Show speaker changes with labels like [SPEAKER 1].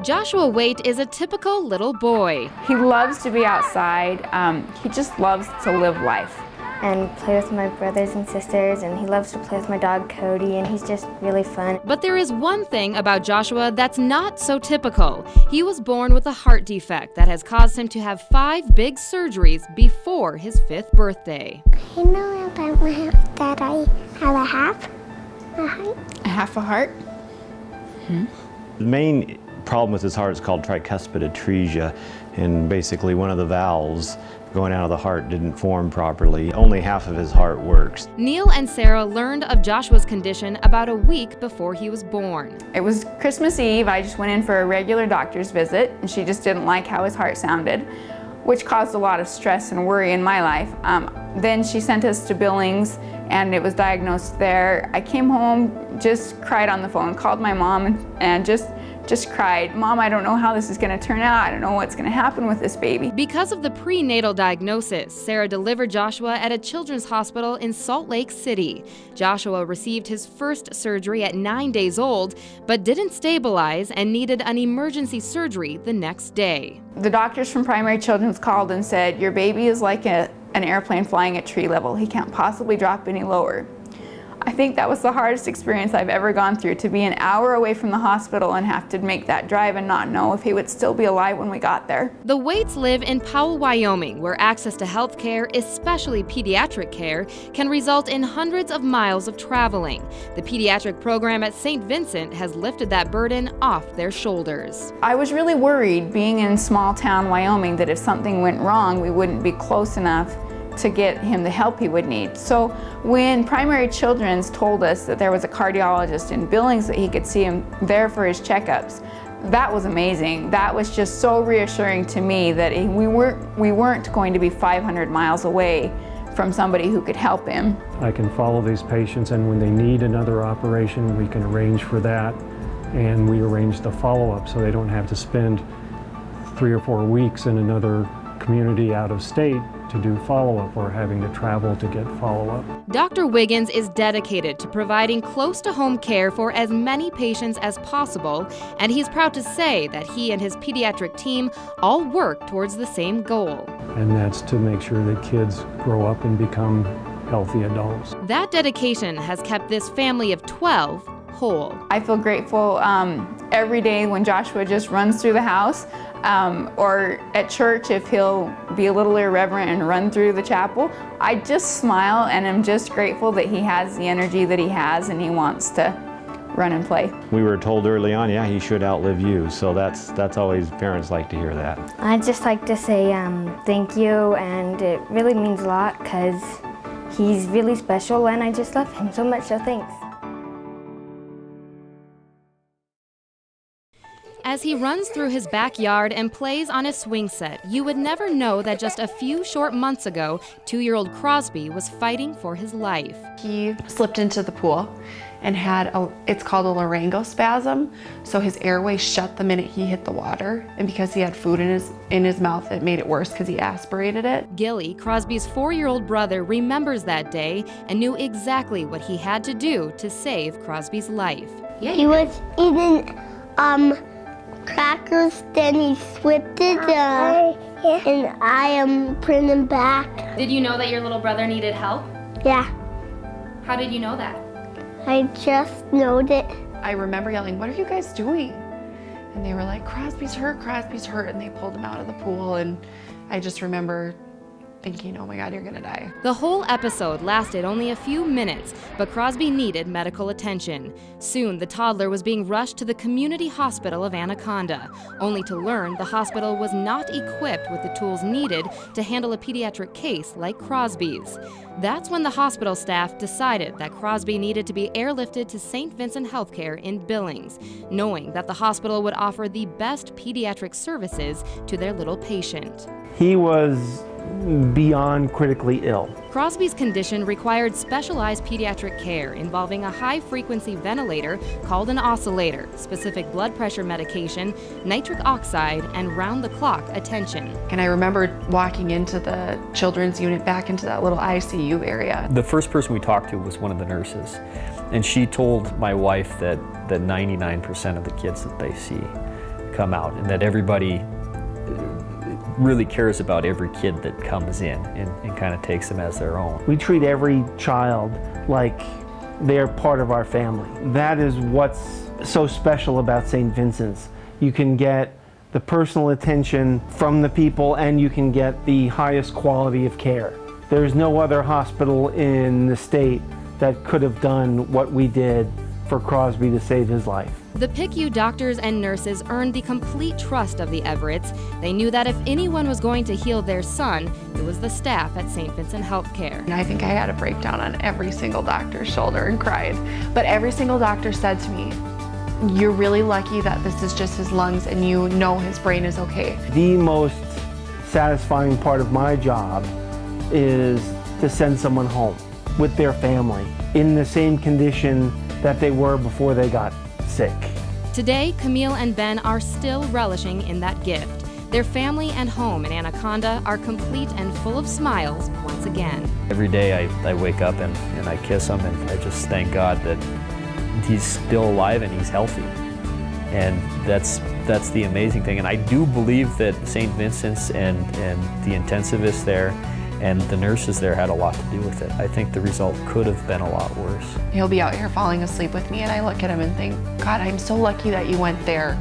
[SPEAKER 1] Joshua Waite is a typical little boy.
[SPEAKER 2] He loves to be outside. He just loves to live life.
[SPEAKER 3] And play with my brothers and sisters, and he loves to play with my dog Cody, and he's just really fun.
[SPEAKER 1] But there is one thing about Joshua that's not so typical. He was born with a heart defect that has caused him to have 5 big surgeries before his 5th birthday.
[SPEAKER 4] You know about my heart that I have a half a heart?
[SPEAKER 5] The main problem with his heart is called tricuspid atresia, and basically one of the valves going out of the heart didn't form properly. Only half of his heart works.
[SPEAKER 1] Neil and Sarah learned of Joshua's condition about a week before he was born.
[SPEAKER 2] It was Christmas Eve. I just went in for a regular doctor's visit, and she just didn't like how his heart sounded, which caused a lot of stress and worry in my life. Then she sent us to Billings, and it was diagnosed there. I came home, just cried on the phone, called my mom, and just cried. Mom, I don't know how this is going to turn out. I don't know what's going to happen with this baby.
[SPEAKER 1] Because of the prenatal diagnosis, Sarah delivered Joshua at a children's hospital in Salt Lake City. Joshua received his first surgery at 9 days old, but didn't stabilize and needed an emergency surgery the next day.
[SPEAKER 2] The doctors from Primary Children's called and said, your baby is like an airplane flying at tree level. He can't possibly drop any lower. I think that was the hardest experience I've ever gone through, to be an hour away from the hospital and have to make that drive and not know if he would still be alive when we got there.
[SPEAKER 1] The Waites live in Powell, Wyoming, where access to health care, especially pediatric care, can result in hundreds of miles of traveling. The pediatric program at St. Vincent has lifted that burden off their shoulders.
[SPEAKER 2] I was really worried, being in small town Wyoming, that if something went wrong, we wouldn't be close enough to get him the help he would need. So when Primary Children's told us that there was a cardiologist in Billings, that he could see him there for his checkups, that was amazing. That was just so reassuring to me that we weren't going to be 500 miles away from somebody who could help him.
[SPEAKER 6] I can follow these patients, and when they need another operation, we can arrange for that, and we arrange the follow-up so they don't have to spend 3 or 4 weeks in another community out of state to do follow-up, or having to travel to get follow-up.
[SPEAKER 1] Dr. Wiggins is dedicated to providing close-to-home care for as many patients as possible, and he's proud to say that he and his pediatric team all work towards the same goal.
[SPEAKER 6] And that's to make sure that kids grow up and become healthy adults.
[SPEAKER 1] That dedication has kept this family of 12 whole.
[SPEAKER 2] I feel grateful every day when Joshua just runs through the house, or at church if he'll be a little irreverent and run through the chapel. I just smile and I'm just grateful that he has the energy that he has and he wants to run and play.
[SPEAKER 5] We were told early on, yeah, he should outlive you, so that's always, parents like to hear that.
[SPEAKER 3] I'd just like to say thank you, and it really means a lot because he's really special and I just love him so much, so thanks.
[SPEAKER 1] As he runs through his backyard and plays on his swing set, you would never know that just a few short months ago, 2-year-old Crosby was fighting for his life.
[SPEAKER 7] He slipped into the pool and had it's called a laryngospasm. So his airway shut the minute he hit the water. And because he had food in his mouth, it made it worse because he aspirated it.
[SPEAKER 1] Gilly, Crosby's 4-year-old brother, remembers that day and knew exactly what he had to do to save Crosby's life.
[SPEAKER 4] He was eating crackers, then he slipped it, and I put him back.
[SPEAKER 1] Did you know that your little brother needed help?
[SPEAKER 4] Yeah,
[SPEAKER 1] How did you know that?
[SPEAKER 4] I just knowed it.
[SPEAKER 7] I remember yelling, "What are you guys doing?" And they were like, Crosby's hurt, and they pulled him out of the pool. And I just remember thinking, oh my God, you're gonna die.
[SPEAKER 1] The whole episode lasted only a few minutes, but Crosby needed medical attention. Soon, the toddler was being rushed to the community hospital of Anaconda, only to learn the hospital was not equipped with the tools needed to handle a pediatric case like Crosby's. That's when the hospital staff decided that Crosby needed to be airlifted to St. Vincent Healthcare in Billings, knowing that the hospital would offer the best pediatric services to their little patient.
[SPEAKER 8] He was beyond critically ill.
[SPEAKER 1] Crosby's condition required specialized pediatric care involving a high-frequency ventilator called an oscillator, specific blood pressure medication, nitric oxide, and round-the-clock attention.
[SPEAKER 7] And I remember walking into the children's unit, back into that little ICU area.
[SPEAKER 9] The first person we talked to was one of the nurses, and she told my wife that 99% of the kids that they see come out, and that everybody really cares about every kid that comes in and kind of takes them as their own.
[SPEAKER 8] We treat every child like they're part of our family. That is what's so special about St. Vincent's. You can get the personal attention from the people, and you can get the highest quality of care. There's no other hospital in the state that could have done what we did for Crosby to save his life.
[SPEAKER 1] The PICU doctors and nurses earned the complete trust of the Everetts. They knew that if anyone was going to heal their son, it was the staff at St. Vincent Healthcare.
[SPEAKER 7] And I think I had a breakdown on every single doctor's shoulder and cried. But every single doctor said to me, "You're really lucky that this is just his lungs and you know his brain is okay."
[SPEAKER 8] The most satisfying part of my job is to send someone home with their family in the same condition that they were before they got sick.
[SPEAKER 1] Today, Camille and Ben are still relishing in that gift. Their family and home in Anaconda are complete and full of smiles once again.
[SPEAKER 9] Every day I wake up and I kiss him, and I just thank God that he's still alive and he's healthy. And that's the amazing thing. And I do believe that St. Vincent's and the intensivists there and the nurses there had a lot to do with it. I think the result could have been a lot worse.
[SPEAKER 7] He'll be out here falling asleep with me, and I look at him and think, God, I'm so lucky that you went there